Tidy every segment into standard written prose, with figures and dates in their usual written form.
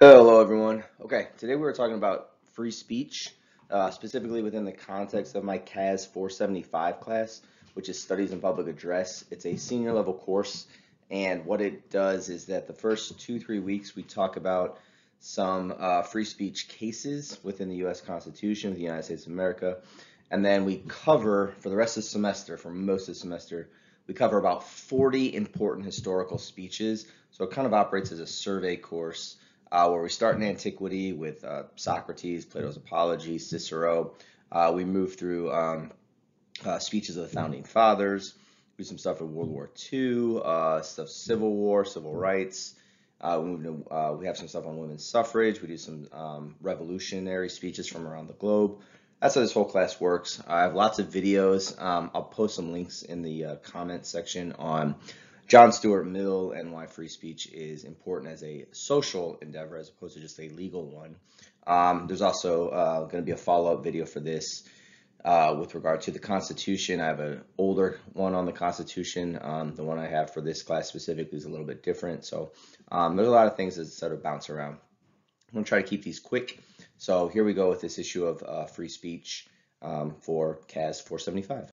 Hello, everyone. Okay, today we were talking about free speech, specifically within the context of my CAS 475 class, which is Studies in Public Address. It's a senior level course, and what it does is that the first 2-3 weeks we talk about some free speech cases within the U.S. Constitution of the United States of America, and then we cover, for the rest of the semester, for most of the semester, we cover about 40 important historical speeches. So it kind of operates as a survey course where we start in antiquity with Socrates, Plato's Apology, Cicero. We move through speeches of the founding fathers. We do some stuff in World War II, stuff Civil War, civil rights. We have some stuff on women's suffrage. We do some revolutionary speeches from around the globe. That's how this whole class works. I have lots of videos. I'll post some links in the comment section on John Stuart Mill and why free speech is important as a social endeavor as opposed to just a legal one. There's also going to be a follow-up video for this with regard to the Constitution. I have an older one on the Constitution. The one I have for this class specifically is a little bit different. So there's a lot of things that sort of bounce around. I'm going to try to keep these quick. So here we go with this issue of free speech for CAS 475.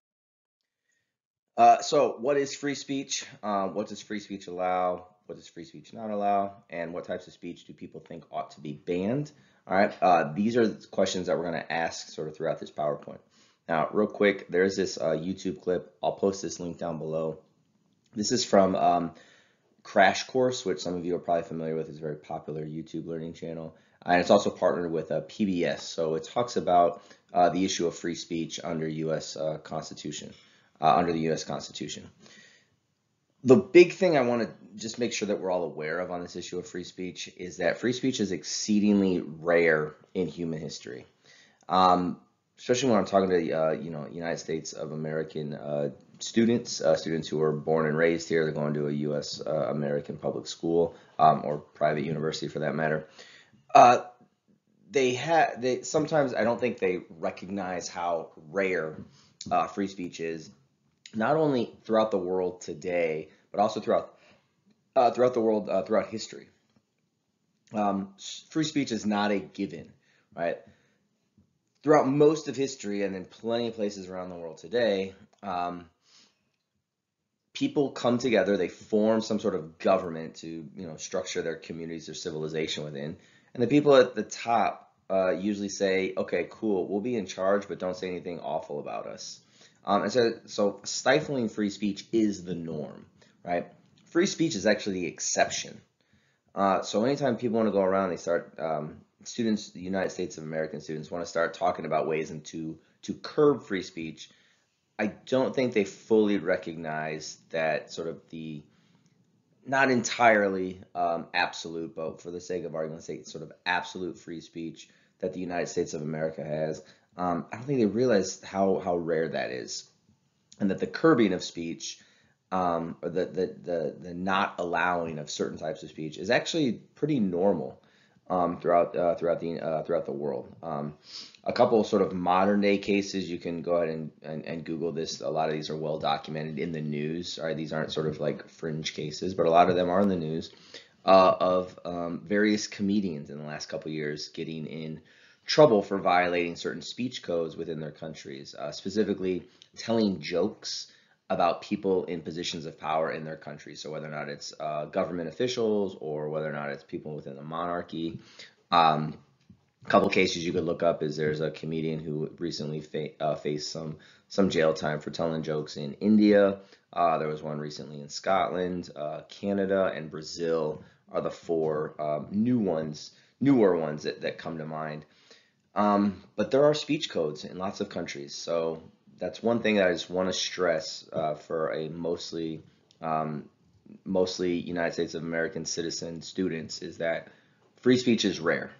So what is free speech? What does free speech allow? What does free speech not allow? And what types of speech do people think ought to be banned? All right, these are the questions that we're going to ask sort of throughout this PowerPoint. Now, real quick, there's this YouTube clip. I'll post this link down below. This is from Crash Course, which some of you are probably familiar with. It's a very popular YouTube learning channel. And it's also partnered with PBS. So it talks about the issue of free speech under U.S. Constitution. Under the U.S. Constitution. The big thing I want to just make sure that we're all aware of on this issue of free speech is that free speech is exceedingly rare in human history, especially when I'm talking to United States of American students who are born and raised here. They're going to a U.S. American public school or private university for that matter. They sometimes I don't think they recognize how rare free speech is. Not only throughout the world today, but also throughout the world, throughout history. Free speech is not a given, right? Throughout most of history, and in plenty of places around the world today, people come together, they form some sort of government to, structure their communities, their civilization within, and the people at the top usually say, okay, cool, we'll be in charge, but don't say anything awful about us. And so stifling free speech is the norm, right? Free speech is actually the exception. So anytime people want to go around, they start, students, the United States of American students want to start talking about ways to curb free speech. I don't think they fully recognize that sort of the, not entirely absolute, but for the sake of argument's sake, sort of absolute free speech that the United States of America has. I don't think they realize how rare that is, and that the curbing of speech, or the not allowing of certain types of speech, is actually pretty normal throughout the world. A couple of sort of modern day cases, you can go ahead and Google this. A lot of these are well documented in the news. All right, these aren't sort of like fringe cases, but a lot of them are in the news of various comedians in the last couple of years getting in trouble for violating certain speech codes within their countries, specifically telling jokes about people in positions of power in their country. So whether or not it's government officials or whether or not it's people within the monarchy. A couple cases you could look up is there's a comedian who recently faced some jail time for telling jokes in India. There was one recently in Scotland. Canada and Brazil are the four newer ones that come to mind. But there are speech codes in lots of countries, so that's one thing that I just want to stress for a mostly United States of American citizen students is that free speech is rare.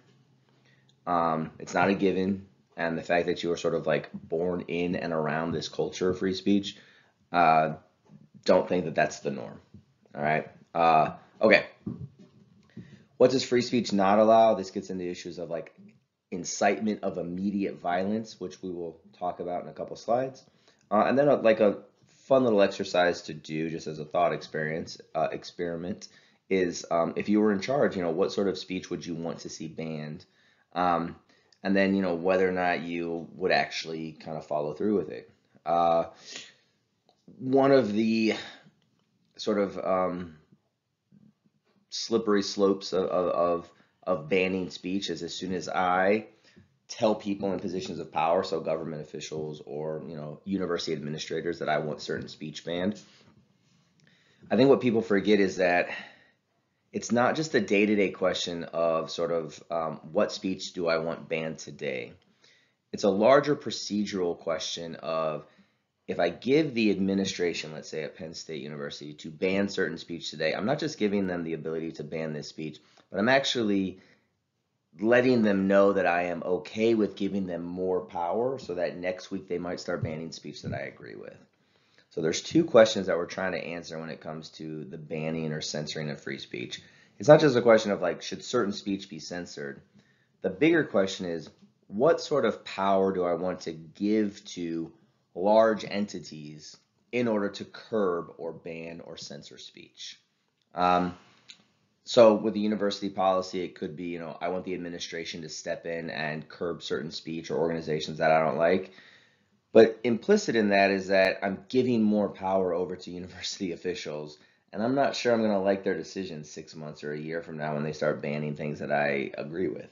It's not a given, and the fact that you are sort of like born in and around this culture of free speech, don't think that that's the norm. All right. Okay. What does free speech not allow? This gets into issues of like incitement of immediate violence, which we will talk about in a couple slides. And then like a fun little exercise to do just as a thought experiment is if you were in charge, what sort of speech would you want to see banned? Um, and then, whether or not you would actually kind of follow through with it. Uh, One of the sort of slippery slopes of banning speech is as soon as I tell people in positions of power, so government officials or university administrators, that I want certain speech banned. I think what people forget is that it's not just a day-to-day question of sort of what speech do I want banned today. It's a larger procedural question of, if I give the administration, let's say at Penn State University, to ban certain speech today, I'm not just giving them the ability to ban this speech, but I'm actually letting them know that I am okay with giving them more power so that next week they might start banning speech that I agree with. So there's two questions that we're trying to answer when it comes to the banning or censoring of free speech. It's not just a question of like, should certain speech be censored? The bigger question is, what sort of power do I want to give to large entities in order to curb or ban or censor speech? So with the university policy, it could be, I want the administration to step in and curb certain speech or organizations that I don't like. But implicit in that is that I'm giving more power over to university officials, and I'm not sure I'm going to like their decisions 6 months or a year from now when they start banning things that I agree with.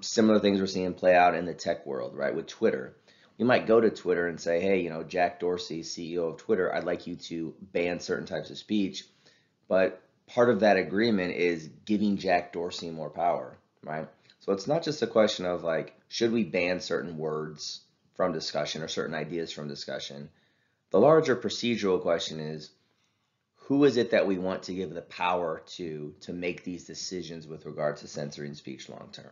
Similar things we're seeing play out in the tech world, right? With Twitter. You might go to Twitter and say, hey, Jack Dorsey, CEO of Twitter, I'd like you to ban certain types of speech. But part of that agreement is giving Jack Dorsey more power, right? So it's not just a question of like, should we ban certain words from discussion or certain ideas from discussion? The larger procedural question is, who is it that we want to give the power to make these decisions with regard to censoring speech long term?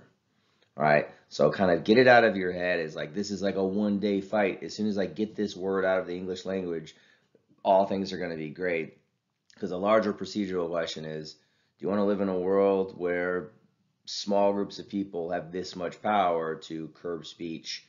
All right, so kind of get it out of your head as like, this is like a one-day fight. As soon as I get this word out of the English language, all things are going to be great. Because a larger procedural question is, do you want to live in a world where small groups of people have this much power to curb speech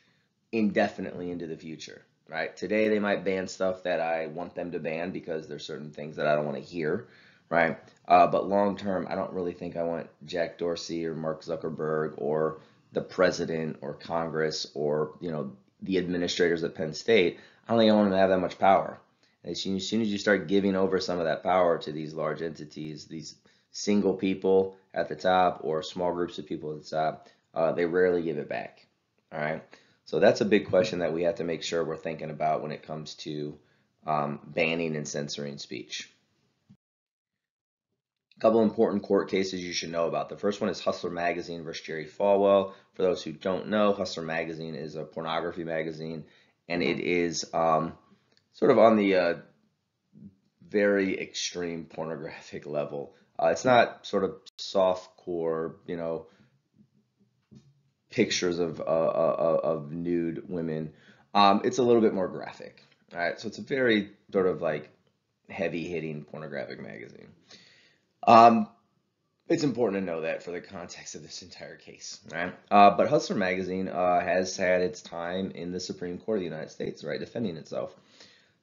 indefinitely into the future, right? Today they might ban stuff that I want them to ban because there's certain things that I don't want to hear, right? But long term, I don't really think I want Jack Dorsey or Mark Zuckerberg or the president or Congress or the administrators at Penn State. I don't think I want them to have that much power. As soon as you start giving over some of that power to these large entities, these single people at the top or small groups of people at the top, they rarely give it back. All right. So that's a big question that we have to make sure we're thinking about when it comes to banning and censoring speech. A couple important court cases you should know about. The first one is Hustler Magazine versus Jerry Falwell. For those who don't know, Hustler Magazine is a pornography magazine, and it is sort of on the very extreme pornographic level. It's not sort of soft-core, pictures of nude women. It's a little bit more graphic. All right, so it's a very sort of like heavy-hitting pornographic magazine. It's important to know that for the context of this entire case, right? But Hustler Magazine has had its time in the Supreme Court of the United States, right, defending itself.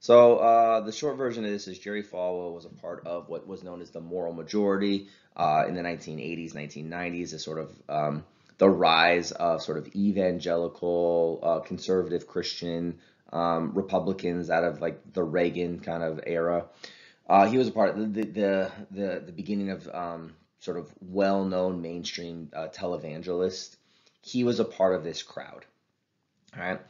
So the short version of this is Jerry Falwell was a part of what was known as the moral majority in the 1980s, 1990s, as sort of the rise of sort of evangelical, conservative Christian Republicans out of like the Reagan kind of era. He was a part of the beginning of sort of well-known mainstream televangelist. He was a part of this crowd, all right?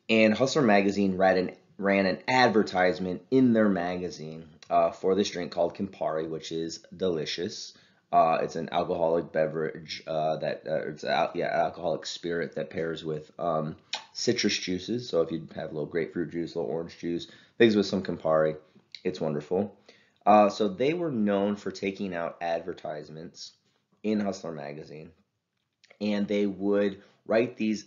And Hustler Magazine ran an advertisement in their magazine for this drink called Campari, which is delicious. It's an alcoholic beverage alcoholic spirit that pairs with citrus juices. So if you have a little grapefruit juice, a little orange juice, mixed with some Campari, it's wonderful. So they were known for taking out advertisements in Hustler Magazine, and they would write these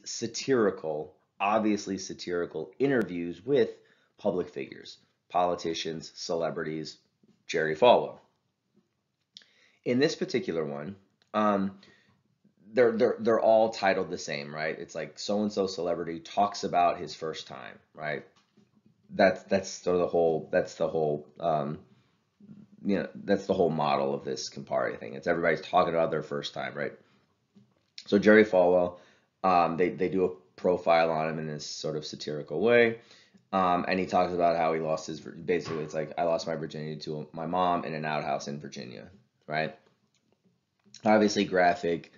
obviously satirical interviews with public figures, politicians, celebrities, Jerry Falwell. In this particular one, they're all titled the same, right? It's like so and so celebrity talks about his first time, right? That's sort of the whole that's the whole model of this Campari thing. It's everybody's talking about their first time, right? So Jerry Falwell, they do a profile on him in this sort of satirical way. And he talks about how he lost his, basically it's like, I lost my virginity to my mom in an outhouse in Virginia, right? Obviously graphic,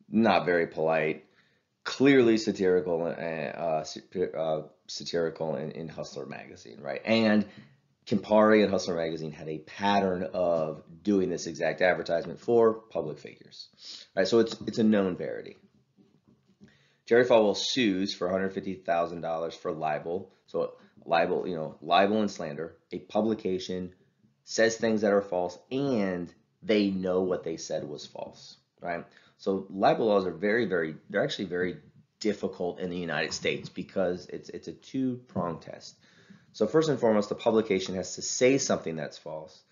not very polite, clearly satirical, satirical in Hustler magazine, right? And Campari and Hustler magazine had a pattern of doing this exact advertisement for public figures, right? So it's a known verity. Jerry Falwell sues for $150,000 for libel. So libel and slander. A publication says things that are false, and they know what they said was false, right? So libel laws are they're actually very difficult in the United States because it's a two-pronged test. So first and foremost, the publication has to say something that's false.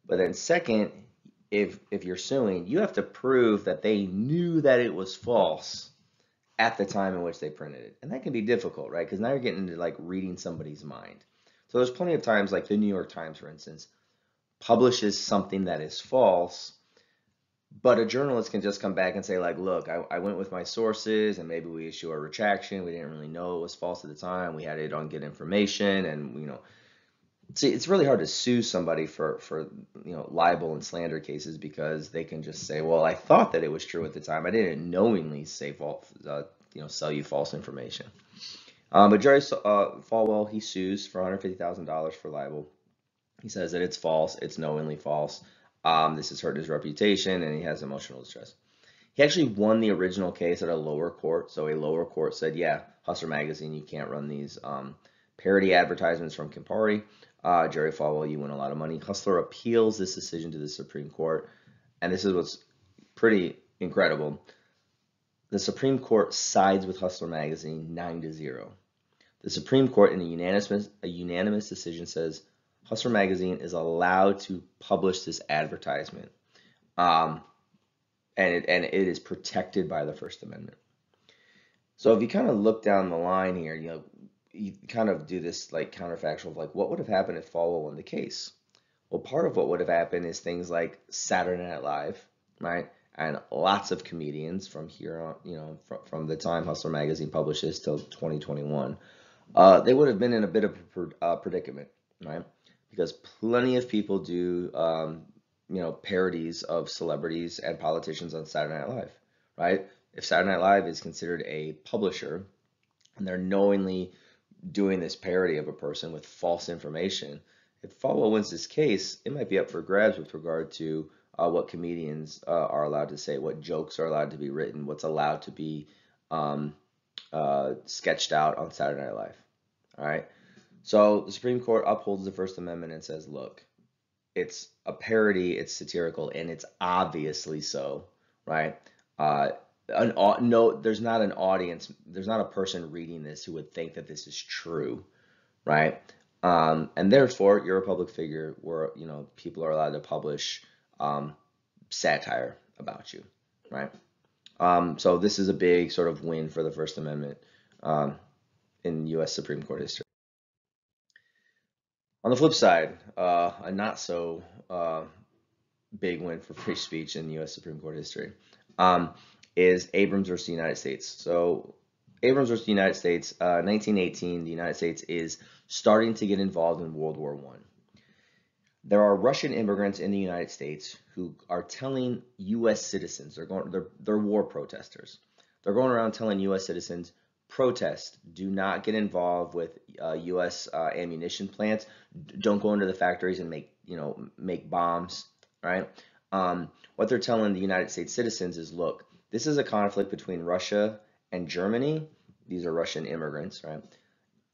But then second, if you're suing, you have to prove that they knew that it was false at the time in which they printed it. And that can be difficult, right? Because now you're getting into like reading somebody's mind. So there's plenty of times, like the New York Times, for instance, publishes something that is false, but a journalist can just come back and say, like, look, I went with my sources and maybe we issue a retraction. We didn't really know it was false at the time. We had it on good information. And, see, it's really hard to sue somebody for libel and slander cases because they can just say, well, I thought that it was true at the time. I didn't knowingly say sell you false information. But Jerry Falwell, he sues for $150,000 for libel. He says that it's false, it's knowingly false. This has hurt his reputation, and he has emotional distress. He actually won the original case at a lower court. So a lower court said, yeah, Hustler magazine, you can't run these parody advertisements from Campari. Jerry Falwell, you win a lot of money. Hustler appeals this decision to the Supreme Court, and this is what's pretty incredible. The Supreme Court sides with Hustler magazine 9-0. The Supreme Court, in a unanimous decision, says Hustler magazine is allowed to publish this advertisement, and it is protected by the First Amendment. So if you kind of look down the line here, you kind of do this like counterfactual of like, what would have happened if Falwell won the case? Well, part of what would have happened is things like Saturday Night Live, right? And lots of comedians from here on, from the time Hustler magazine publishes till 2021, they would have been in a bit of a predicament, right? Because plenty of people do, parodies of celebrities and politicians on Saturday Night Live, right? If Saturday Night Live is considered a publisher and they're knowingly doing this parody of a person with false information, if Falwell wins this case, it might be up for grabs with regard to what comedians are allowed to say, what jokes are allowed to be written, what's allowed to be sketched out on Saturday Night Live. All right. So the Supreme Court upholds the First Amendment and says, look, it's a parody, it's satirical, and it's obviously so, right? No, there's not an audience, there's not a person reading this who would think that this is true, right? And therefore, you're a public figure where, people are allowed to publish satire about you, right? So this is a big sort of win for the First Amendment in U.S. Supreme Court history. On the flip side, a not so big win for free speech in U.S. Supreme Court history is Abrams versus the United States. So Abrams versus the United States, 1918, the United States is starting to get involved in World War I. There are Russian immigrants in the United States who are telling U.S. citizens, they're war protesters. They're going around telling U.S. citizens, protest, do not get involved with U.S. Ammunition plants. Don't go into the factories and make bombs, right? What they're telling the United States citizens is, look, this is a conflict between Russia and Germany. These are Russian immigrants, right?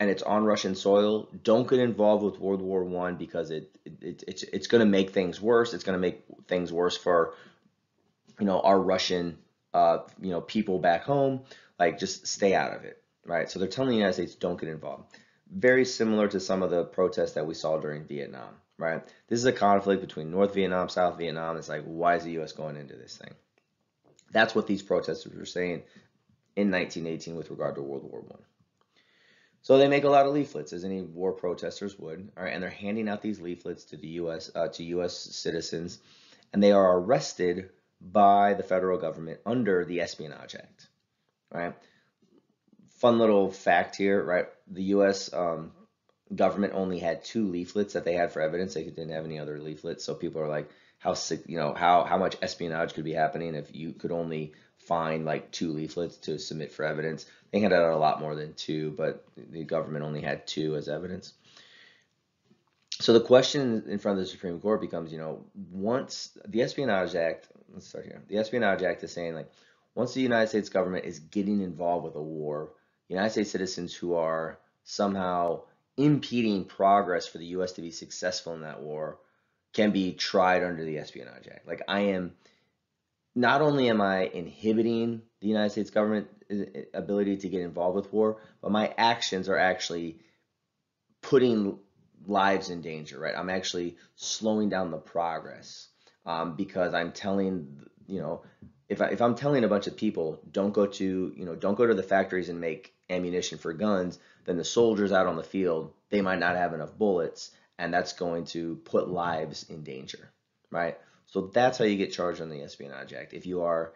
And it's on Russian soil. Don't get involved with World War I because it's going to make things worse. It's going to make things worse for our Russian people back home. Like, just stay out of it, right? So they're telling the United States, don't get involved. Very similar to some of the protests that we saw during Vietnam, right? This is a conflict between North Vietnam, South Vietnam. It's like, why is the U.S. going into this thing? That's what these protesters were saying in 1918 with regard to World War I. So they make a lot of leaflets, as any war protesters would, all right, and they're handing out these leaflets to the U.S. citizens, and they are arrested by the federal government under the Espionage Act, right? Fun little fact here, right? The U.S. Government only had 2 leaflets that they had for evidence. They didn't have any other leaflets, so people are like, how sick, how much espionage could be happening if you could only find like 2 leaflets to submit for evidence. They handed out a lot more than 2, but the government only had 2 as evidence. So the question in front of the Supreme Court becomes, once the Espionage Act, let's start here. The Espionage Act is saying, like, once the United States government is getting involved with a war, United States citizens who are somehow impeding progress for the U.S. to be successful in that war can be tried under the Espionage Act. Like, not only am I inhibiting the United States government ability to get involved with war, but my actions are actually putting lives in danger, right? I'm actually slowing down the progress because I'm telling, if I'm telling a bunch of people don't go to the factories and make ammunition for guns, then the soldiers out on the field, they might not have enough bullets, and that's going to put lives in danger, right? So that's how you get charged on the Espionage Act. If you are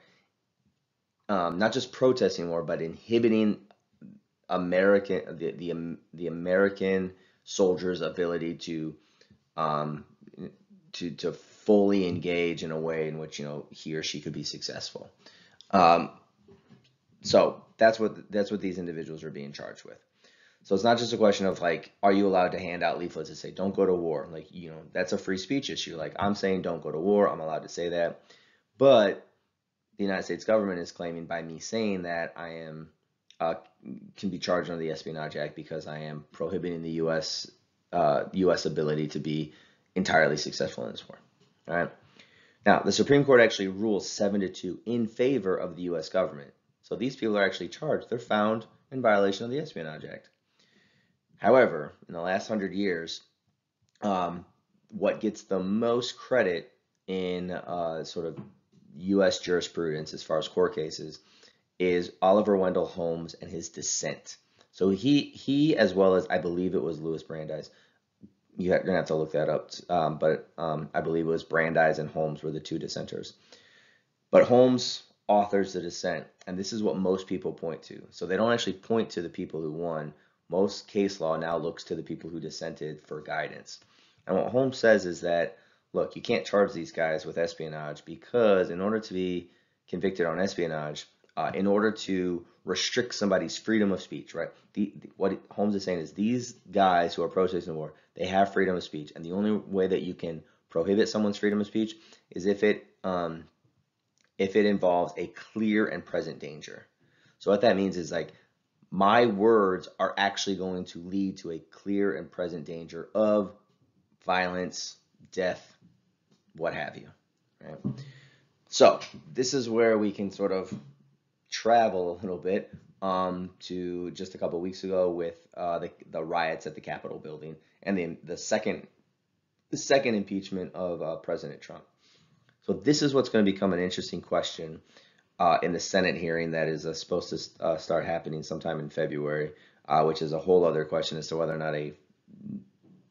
not just protesting war, but inhibiting the American soldiers' ability to fully engage in a way in which he or she could be successful. So that's what these individuals are being charged with. So it's not just a question of like, are you allowed to hand out leaflets that say don't go to war? Like, that's a free speech issue. Like, I'm saying don't go to war. I'm allowed to say that. But the United States government is claiming by me saying that I am can be charged under the Espionage Act because I am prohibiting the U.S. Ability to be entirely successful in this war. All right. Now, the Supreme Court actually rules 7-2 in favor of the U.S. government. So these people are actually charged. They're found in violation of the Espionage Act. However, in the last 100 years, what gets the most credit in sort of U.S. jurisprudence as far as court cases is Oliver Wendell Holmes and his dissent. So he as well as I believe it was Louis Brandeis. You're gonna have to look that up, but I believe it was Brandeis and Holmes were the 2 dissenters. But Holmes authors the dissent, and this is what most people point to. So they don't actually point to the people who won. Most case law now looks to the people who dissented for guidance. And what Holmes says is that, look, you can't charge these guys with espionage because in order to be convicted on espionage, in order to restrict somebody's freedom of speech, right? What Holmes is saying is these guys who are protesting the war, they have freedom of speech, and the only way that you can prohibit someone's freedom of speech is if it involves a clear and present danger. So what that means is like my words are actually going to lead to a clear and present danger of violence, death, what have you. Right? So this is where we can sort of travel a little bit to just a couple of weeks ago with the riots at the Capitol building and the second impeachment of President Trump. So this is what's going to become an interesting question in the Senate hearing that is supposed to start happening sometime in February, which is a whole other question as to whether or not a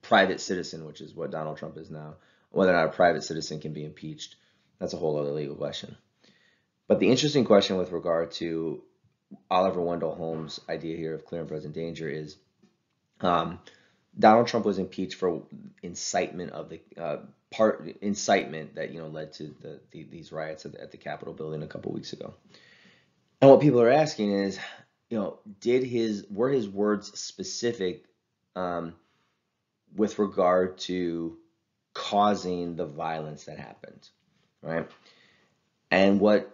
private citizen, which is what Donald Trump is now, whether or not a private citizen can be impeached. That's a whole other legal question. But the interesting question with regard to Oliver Wendell Holmes' idea here of clear and present danger is Donald Trump was impeached for incitement of the incitement that led to these riots at the Capitol building a couple weeks ago. And what people are asking is, were his words specific with regard to causing the violence that happened, right? And what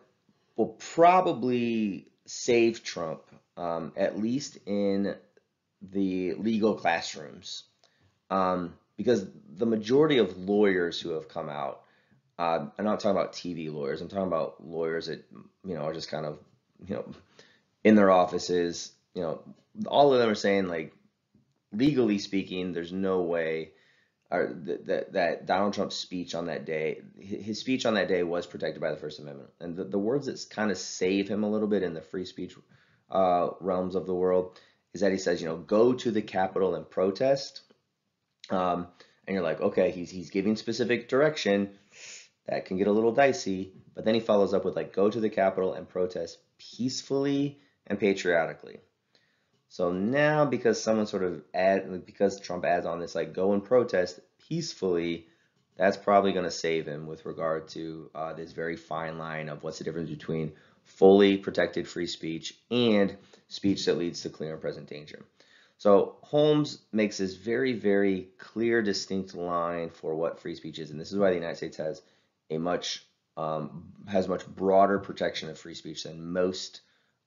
will probably save Trump, at least in the legal classrooms, because the majority of lawyers who have come out, I'm not talking about TV lawyers, I'm talking about lawyers that, are just kind of, in their offices, all of them are saying, like, legally speaking, there's no way that Donald Trump's speech on that day, his speech on that day was protected by the First Amendment. And the words that kind of save him a little bit in the free speech realms of the world is that he says, go to the Capitol and protest. And you're like, okay, he's giving specific direction. That can get a little dicey. But then he follows up with like, go to the Capitol and protest peacefully and patriotically. So now, because because Trump adds on this, like, go and protest peacefully, that's probably going to save him with regard to this very fine line of what's the difference between fully protected free speech and speech that leads to clear and present danger. So Holmes makes this very, very clear, distinct line for what free speech is, and this is why the United States has much broader protection of free speech than most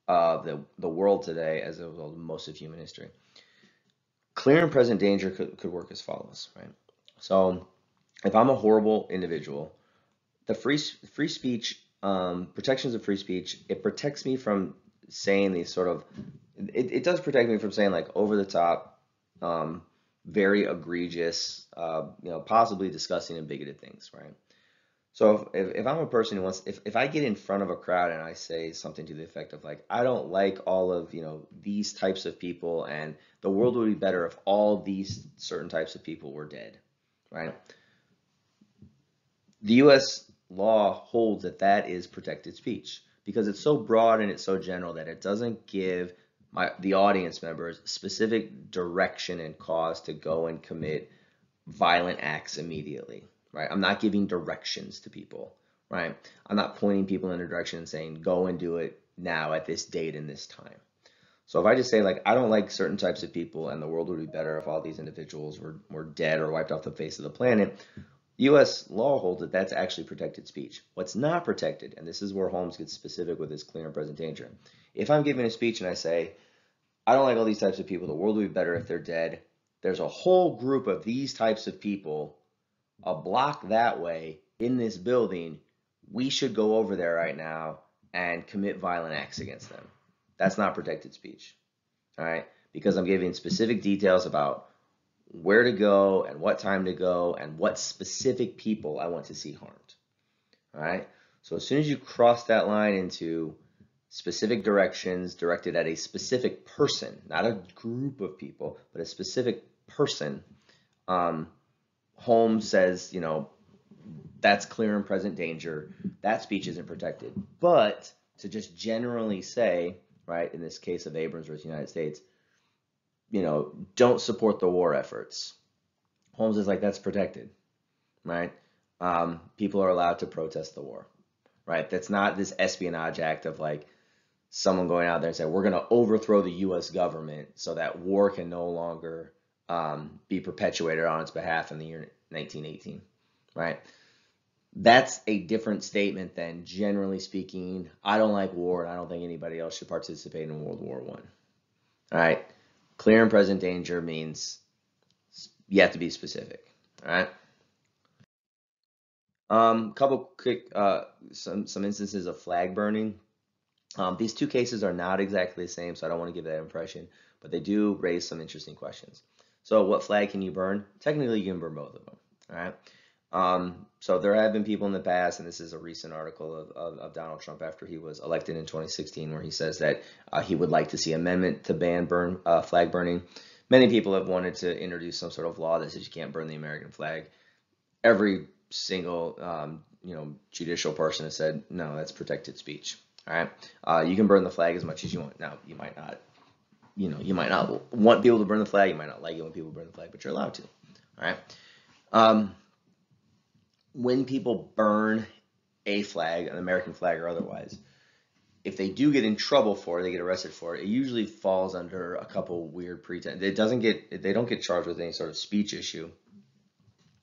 of the world today, as well as most of human history. Clear and present danger could work as follows, right? So if I'm a horrible individual, the free speech protections of free speech, it protects me from saying these sort of, it does protect me from saying like over the top, very egregious, possibly disgusting and bigoted things, right? So if I'm a person who wants, if I get in front of a crowd and I say something to the effect of like, I don't like all of, these types of people, and the world would be better if all these certain types of people were dead, right? The U.S. law holds that that is protected speech because it's so broad and it's so general that it doesn't give the audience members specific direction and cause to go and commit violent acts immediately. Right? I'm not giving directions to people, right? I'm not pointing people in a direction and saying, go and do it now at this date and this time. So if I just say like, I don't like certain types of people and the world would be better if all these individuals were dead or wiped off the face of the planet, U.S. law holds that that's actually protected speech. What's not protected, and this is where Holmes gets specific with his clear and present danger. If I'm giving a speech and I say, I don't like all these types of people, the world would be better if they're dead, there's a whole group of these types of people a block that way in this building, we should go over there right now and commit violent acts against them. That's not protected speech, all right? Because I'm giving specific details about where to go and what time to go and what specific people I want to see harmed, all right? So as soon as you cross that line into specific directions directed at a specific person, not a group of people, but a specific person, Holmes says, that's clear and present danger. That speech isn't protected. But to just generally say, right, in this case of Abrams versus the United States, don't support the war efforts. Holmes is like, that's protected, right? People are allowed to protest the war, right? That's not this espionage act of like someone going out there and saying, we're going to overthrow the U.S. government so that war can no longer be perpetuated on its behalf in the year 1918, right? That's a different statement than, generally speaking, I don't like war and I don't think anybody else should participate in World War I. All right? Clear and present danger means you have to be specific. All right? Couple quick, some instances of flag burning. These two cases are not exactly the same, so I don't want to give that impression, but they do raise some interesting questions. So what flag can you burn? Technically, you can burn both of them, all right? So there have been people in the past, and this is a recent article of Donald Trump after he was elected in 2016, where he says that he would like to see amendment to ban flag burning. Many people have wanted to introduce some sort of law that says you can't burn the American flag. Every single, judicial person has said, no, that's protected speech, all right? You can burn the flag as much as you want. Now, you might not. You might not want people to burn the flag. You might not like it when people burn the flag, but you're allowed to. All right. When people burn a flag, an American flag or otherwise, if they do get in trouble for it, they get arrested for it, it usually falls under a couple weird pretense. They don't get charged with any sort of speech issue,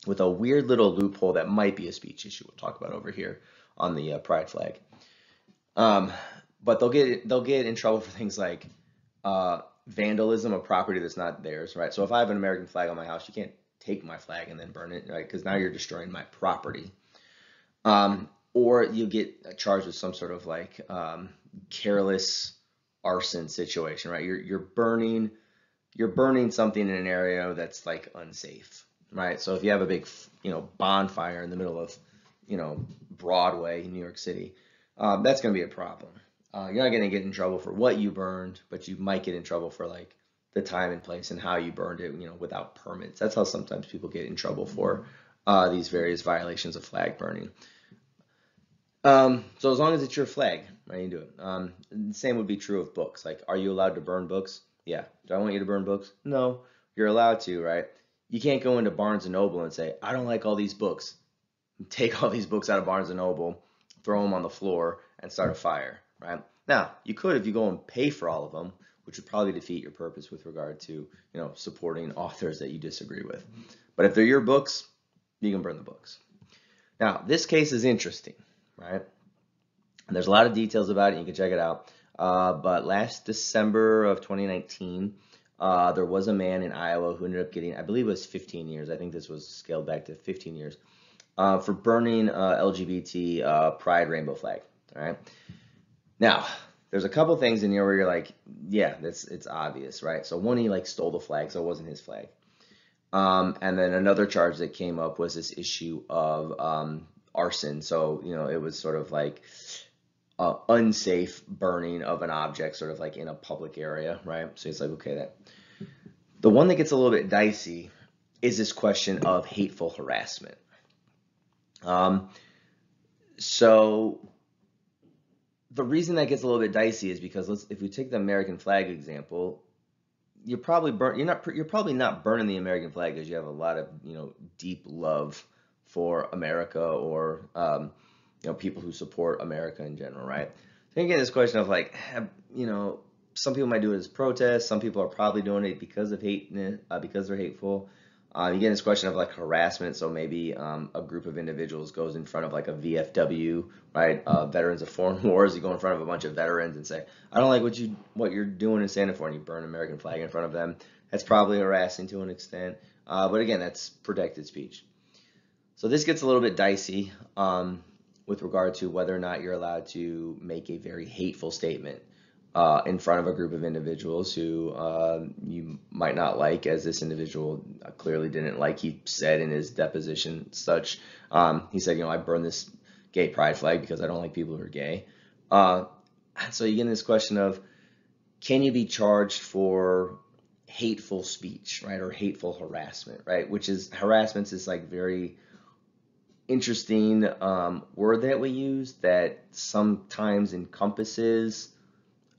with a weird little loophole that might be a speech issue. We'll talk about over here on the pride flag. But they'll get in trouble for things like vandalism of property that's not theirs, right? So if I have an American flag on my house, you can't take my flag and then burn it, right? Because now you're destroying my property. Or you get charged with some sort of like careless arson situation, right? You're burning something in an area that's like unsafe, right? So if you have a big bonfire in the middle of Broadway in New York City, that's going to be a problem. You're not going to get in trouble for what you burned, but you might get in trouble for like the time and place and how you burned it, without permits. That's how sometimes people get in trouble for these various violations of flag burning. So as long as it's your flag, right, you do it. The same would be true of books. Like, are you allowed to burn books? Yeah. Do I want you to burn books? No. You're allowed to, right? You can't go into Barnes and Noble and say, I don't like all these books. Take all these books out of Barnes and Noble, throw them on the floor, and start a fire, right? Now, you could if you go and pay for all of them, which would probably defeat your purpose with regard to, supporting authors that you disagree with. But if they're your books, you can burn the books. Now, this case is interesting, right? And there's a lot of details about it. You can check it out. But last December of 2019, there was a man in Iowa who ended up getting, I believe it was 15 years. I think this was scaled back to 15 years for burning LGBT pride rainbow flag. All right. Now, there's a couple things in here where you're like, yeah, it's obvious, right? So one, he like stole the flag, so it wasn't his flag. And then another charge that came up was this issue of arson. So, it was sort of like unsafe burning of an object, sort of like in a public area, right? So it's like, okay, the one that gets a little bit dicey is this question of hateful harassment. So the reason that gets a little bit dicey is because if we take the American flag example, you're probably not burning the American flag because you have a lot of deep love for America or people who support America in general, right? So you get this question of like, some people might do it as protest, some people are probably doing it because of hate, because they're hateful. You get this question of like harassment, so maybe a group of individuals goes in front of like a VFW, right? Veterans of Foreign Wars. You go in front of a bunch of veterans and say, "I don't like what you're doing and standing for," and you burn an American flag in front of them. That's probably harassing to an extent, but again, that's protected speech. So this gets a little bit dicey with regard to whether or not you're allowed to make a very hateful statement in front of a group of individuals who you might not like, as this individual clearly didn't like. He said in his deposition such, he said, I burned this gay pride flag because I don't like people who are gay. So you get in this question of, can you be charged for hateful speech, right, or hateful harassment, right, which is, harassment is like very interesting word that we use that sometimes encompasses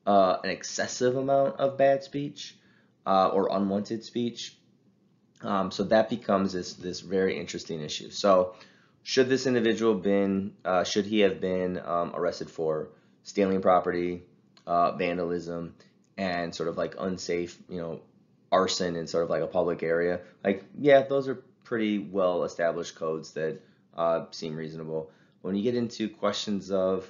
an excessive amount of bad speech or unwanted speech. So that becomes this very interesting issue. So should this individual should he have been arrested for stealing property, vandalism, and sort of like unsafe, arson in sort of like a public area? Like, yeah, those are pretty well established codes that seem reasonable. When you get into questions of,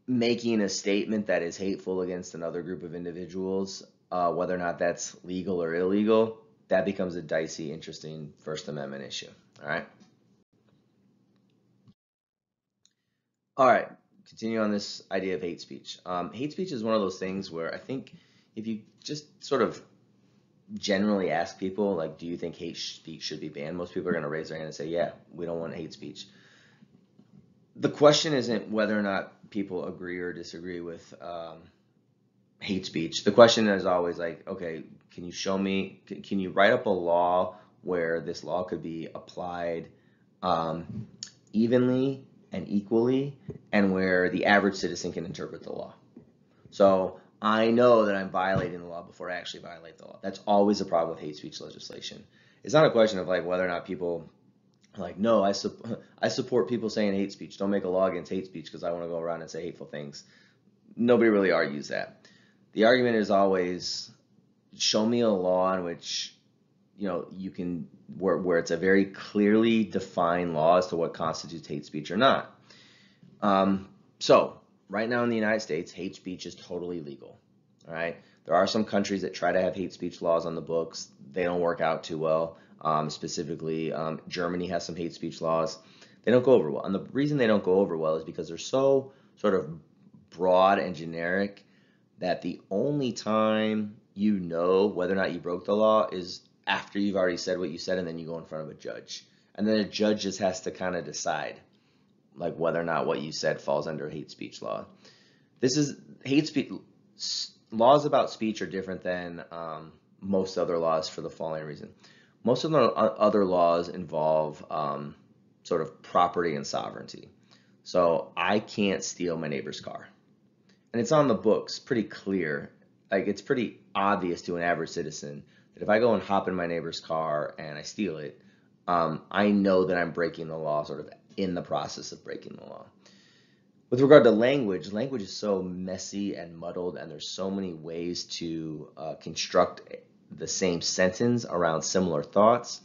making a statement that is hateful against another group of individuals, whether or not that's legal or illegal, that becomes a dicey, interesting First Amendment issue. All right. All right. Continue on this idea of hate speech. Hate speech is one of those things where I think if you just sort of generally ask people, like, do you think hate speech should be banned? Most people are going to raise their hand and say, yeah, we don't want hate speech. The question isn't whether or not people agree or disagree with hate speech. The question is always like, okay, can you show me, can you write up a law where this law could be applied evenly and equally, and where the average citizen can interpret the law? So I know that I'm violating the law before I actually violate the law. That's always a problem with hate speech legislation. It's not a question of like whether or not people like, no, I support people saying hate speech. Don't make a law against hate speech because I want to go around and say hateful things. Nobody really argues that. The argument is always, show me a law in which, you can, where it's a very clearly defined law as to what constitutes hate speech or not. So right now in the United States, hate speech is totally legal. All right. There are some countries that try to have hate speech laws on the books. They don't work out too well. Specifically, Germany has some hate speech laws. They don't go over well. And the reason they don't go over well is because they're so sort of broad and generic that the only time you know whether or not you broke the law is after you've already said what you said, and then you go in front of a judge. And then a judge just has to kind of decide like whether or not what you said falls under hate speech law. This is hate speech. laws about speech are different than most other laws for the following reason. Most of the other laws involve sort of property and sovereignty. So I can't steal my neighbor's car. And it's on the books, pretty clear. Like it's pretty obvious to an average citizen that if I go and hop in my neighbor's car and I steal it, I know that I'm breaking the law, sort of in the process of breaking the law. With regard to language, language is so messy and muddled, and there's so many ways to construct the same sentence around similar thoughts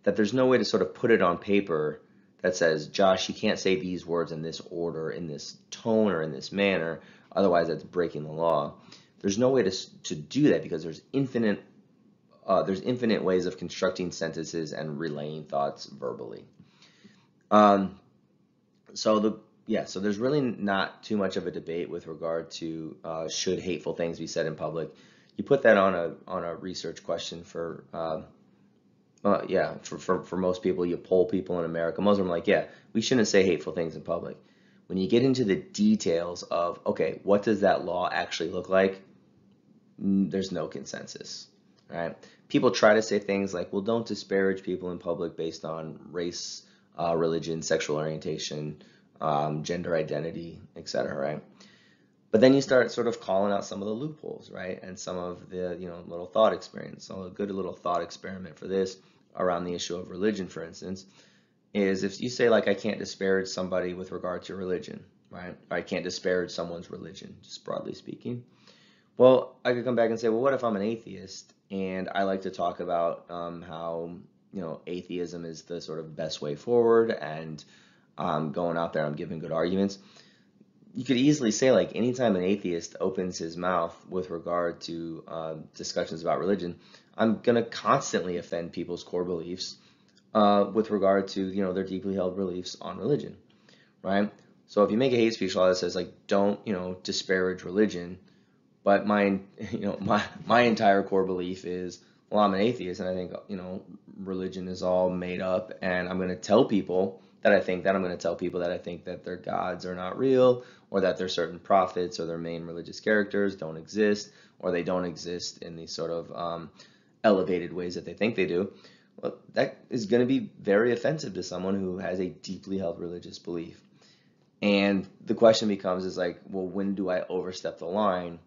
that there's no way to sort of put it on paper that says, Josh, you can't say these words in this order, in this tone, or in this manner, otherwise that's breaking the law. There's no way to do that because there's infinite ways of constructing sentences and relaying thoughts verbally. So there's really not too much of a debate with regard to should hateful things be said in public. You put that on a research question for most people. You poll people in America. Most of them are like, yeah, we shouldn't say hateful things in public. When you get into the details of, okay, what does that law actually look like? There's no consensus, right? People try to say things like, well, don't disparage people in public based on race, religion, sexual orientation, gender identity, etc., right? But then you start sort of calling out some of the loopholes, right? And some of the, little thought experiments. So a good little thought experiment for this around the issue of religion, for instance, is if you say, like, I can't disparage somebody with regard to religion, right? Or I can't disparage someone's religion, just broadly speaking. Well, I could come back and say, well, what if I'm an atheist and I like to talk about how, atheism is the sort of best way forward, and going out there, I'm giving good arguments. You could easily say, like, anytime an atheist opens his mouth with regard to discussions about religion, I'm going to constantly offend people's core beliefs with regard to, their deeply held beliefs on religion, right? So if you make a hate speech law that says, like, don't, disparage religion, but my entire core belief is, well, I'm an atheist and I think, religion is all made up, and I'm going to tell people that I think that. I'm going to tell people that I think that their gods are not real, or that their certain prophets or their main religious characters don't exist, or they don't exist in these sort of elevated ways that they think they do. Well, that is going to be very offensive to someone who has a deeply held religious belief. And the question becomes is like, well, when do I overstep the line?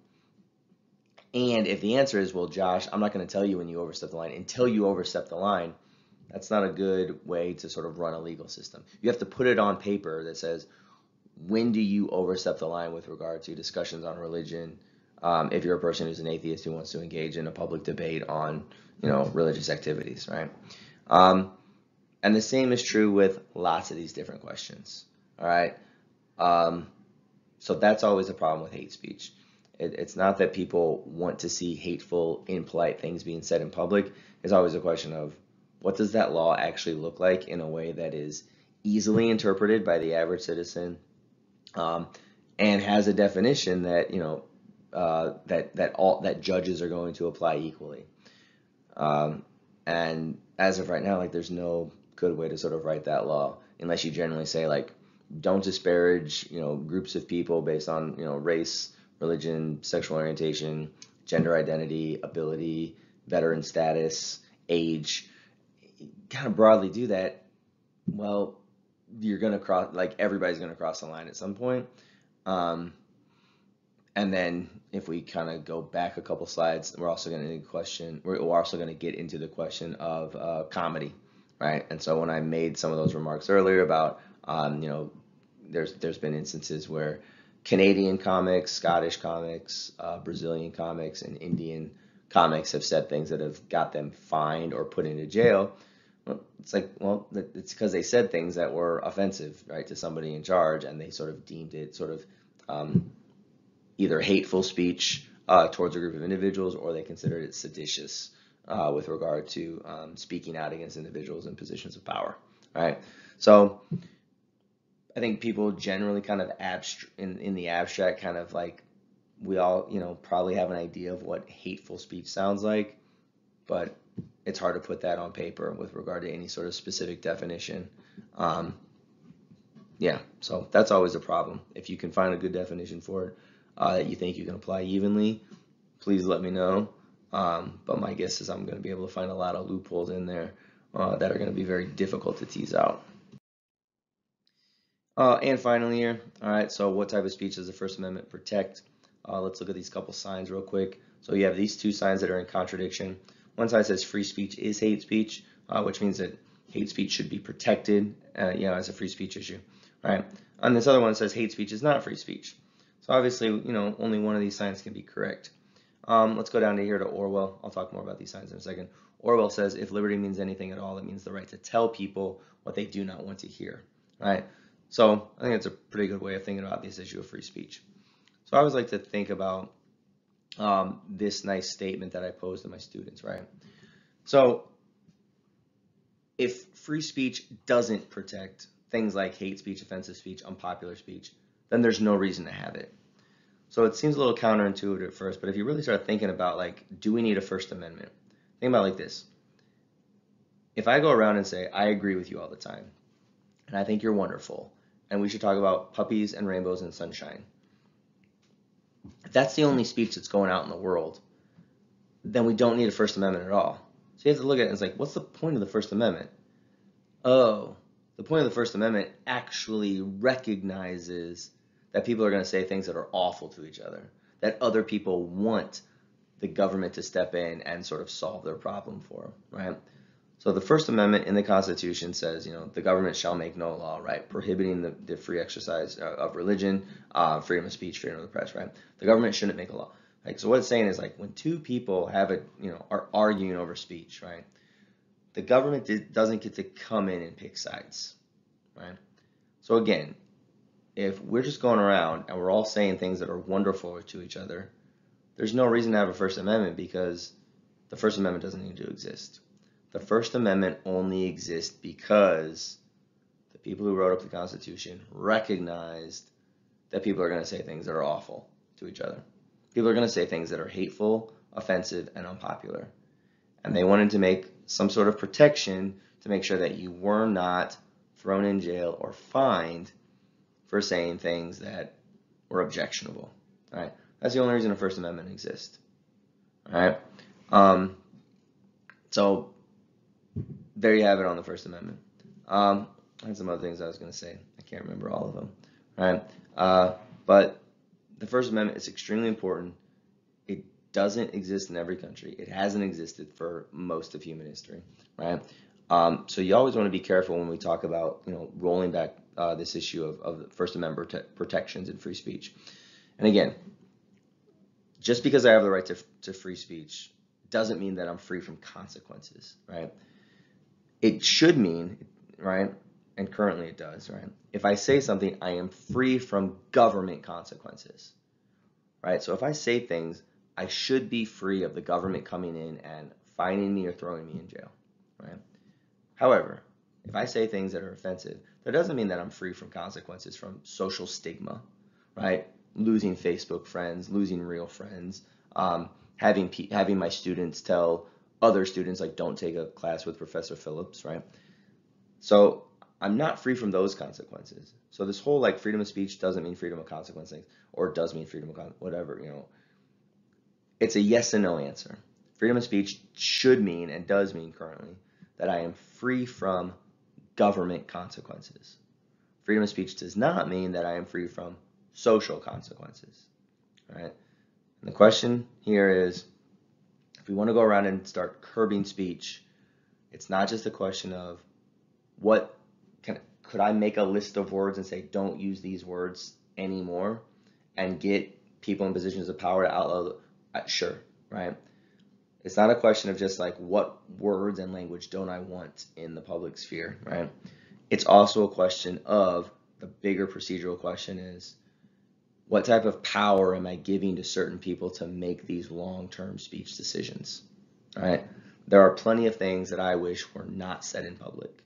And if the answer is, well, Josh, I'm not going to tell you when you overstep the line until you overstep the line, that's not a good way to sort of run a legal system. You have to put it on paper that says, when do you overstep the line with regard to discussions on religion, if you're a person who's an atheist who wants to engage in a public debate on, religious activities, right? And the same is true with lots of these different questions, all right? So that's always a problem with hate speech. It's not that people want to see hateful, impolite things being said in public. It's always a question of, what does that law actually look like in a way that is easily interpreted by the average citizen, and has a definition that that judges are going to apply equally. And as of right now, like, there's no good way to sort of write that law unless you generally say, like, don't disparage groups of people based on race, religion, sexual orientation, gender identity, ability, veteran status, age. Kind of broadly do that, well, you're going to cross, like, everybody's going to cross the line at some point. And then if we kind of go back a couple slides, we're also going to get into the question of comedy, right? And so when I made some of those remarks earlier about, there's been instances where Canadian comics, Scottish comics, Brazilian comics, and Indian comics have said things that have got them fined or put into jail. Well, it's like, well, it's because they said things that were offensive, right, to somebody in charge, and they sort of deemed it sort of either hateful speech towards a group of individuals, or they considered it seditious with regard to speaking out against individuals in positions of power, right? So I think people generally kind of in the abstract, kind of like, we all, probably have an idea of what hateful speech sounds like, but it's hard to put that on paper with regard to any sort of specific definition. So that's always a problem. If you can find a good definition for it that you think you can apply evenly, please let me know. But my guess is I'm going to be able to find a lot of loopholes in there that are going to be very difficult to tease out. And finally here, all right, so what type of speech does the First Amendment protect? Let's look at these couple signs real quick. So you have these two signs that are in contradiction. One side says free speech is hate speech, which means that hate speech should be protected, as a free speech issue, right? And this other one says hate speech is not free speech. So obviously, only one of these signs can be correct. Let's go down to here to Orwell. I'll talk more about these signs in a second. Orwell says if liberty means anything at all, it means the right to tell people what they do not want to hear, right? So I think it's a pretty good way of thinking about this issue of free speech. So I always like to think about this nice statement that I posed to my students, right? So if free speech doesn't protect things like hate speech, offensive speech, unpopular speech, then there's no reason to have it. So it seems a little counterintuitive at first, but if you really start thinking about, like, do we need a First Amendment? Think about it like this. If I go around and say, I agree with you all the time, and I think you're wonderful, and we should talk about puppies and rainbows and sunshine, if that's the only speech that's going out in the world, then we don't need a First Amendment at all. So you have to look at it and it's like, what's the point of the First Amendment? Oh, the point of the First Amendment actually recognizes that people are going to say things that are awful to each other, that other people want the government to step in and sort of solve their problem for them, right? So the First Amendment in the Constitution says, the government shall make no law, right, prohibiting the free exercise of religion, freedom of speech, freedom of the press, right? The government shouldn't make a law. Like, so what it's saying is, like, when two people have are arguing over speech, right, the government doesn't get to come in and pick sides, right? So again, if we're just going around and we're all saying things that are wonderful to each other, there's no reason to have a First Amendment because the First Amendment doesn't need to exist. The First Amendment only exists because the people who wrote up the Constitution recognized that people are going to say things that are awful to each other. People are going to say things that are hateful, offensive, and unpopular. And they wanted to make some sort of protection to make sure that you were not thrown in jail or fined for saying things that were objectionable. All right, that's the only reason the First Amendment exists. All right, so there you have it on the First Amendment. I had some other things I was going to say. I can't remember all of them. All right, but the First Amendment is extremely important. It doesn't exist in every country. It hasn't existed for most of human history. Right. So you always want to be careful when we talk about rolling back this issue of the First Amendment protections and free speech. And again, just because I have the right to free speech doesn't mean that I'm free from consequences, right? It should mean, right, and currently it does, right? If I say something, I am free from government consequences, right? So if I say things, I should be free of the government coming in and fining me or throwing me in jail, right? However, if I say things that are offensive, that doesn't mean that I'm free from consequences, from social stigma, right? Losing Facebook friends, losing real friends, having my students tell other students, like, don't take a class with Professor Phillips, right? So I'm not free from those consequences. So this whole, like, freedom of speech doesn't mean freedom of consequence thing, or it does mean freedom of whatever, It's a yes and no answer. Freedom of speech should mean, and does mean currently, that I am free from government consequences. Freedom of speech does not mean that I am free from social consequences, right? And the question here is, if we want to go around and start curbing speech, it's not just a question of could I make a list of words and say, don't use these words anymore, and get people in positions of power to outlaw, sure, right? It's not a question of just like, what words and language don't I want in the public sphere, right? It's also a question of, the bigger procedural question is, what type of power am I giving to certain people to make these long-term speech decisions, right? There are plenty of things that I wish were not said in public,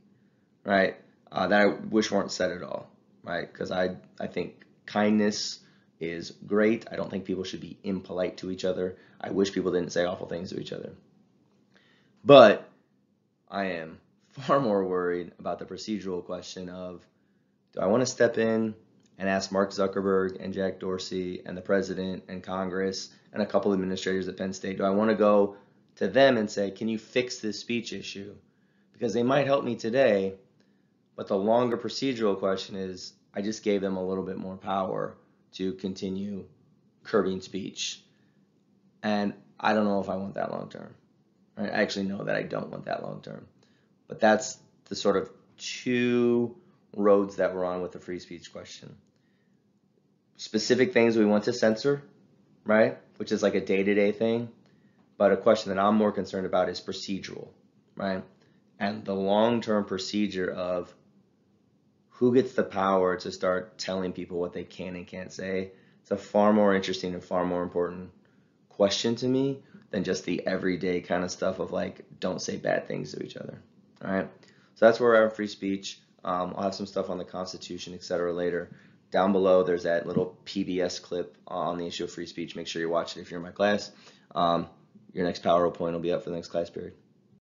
right? That I wish weren't said at all, right? Because I think kindness is great. I don't think people should be impolite to each other. I wish people didn't say awful things to each other. But I am far more worried about the procedural question of, do I want to step in and ask Mark Zuckerberg and Jack Dorsey and the president and Congress and a couple administrators at Penn State, do I want to go to them and say, can you fix this speech issue? Because they might help me today, but the longer procedural question is, I just gave them a little bit more power to continue curbing speech. And I don't know if I want that long term. I actually know that I don't want that long term. But that's the sort of two roads that we're on with the free speech question. Specific things we want to censor, right? Which is like a day-to-day thing. But a question that I'm more concerned about is procedural, right? And the long-term procedure of who gets the power to start telling people what they can and can't say. It's a far more interesting and far more important question to me than just the everyday kind of stuff of like, don't say bad things to each other. All right. So that's where we're at free speech. I'll have some stuff on the Constitution, etc. later. Down below, there's that little PBS clip on the issue of free speech. Make sure you watch it if you're in my class. Your next PowerPoint will be up for the next class period.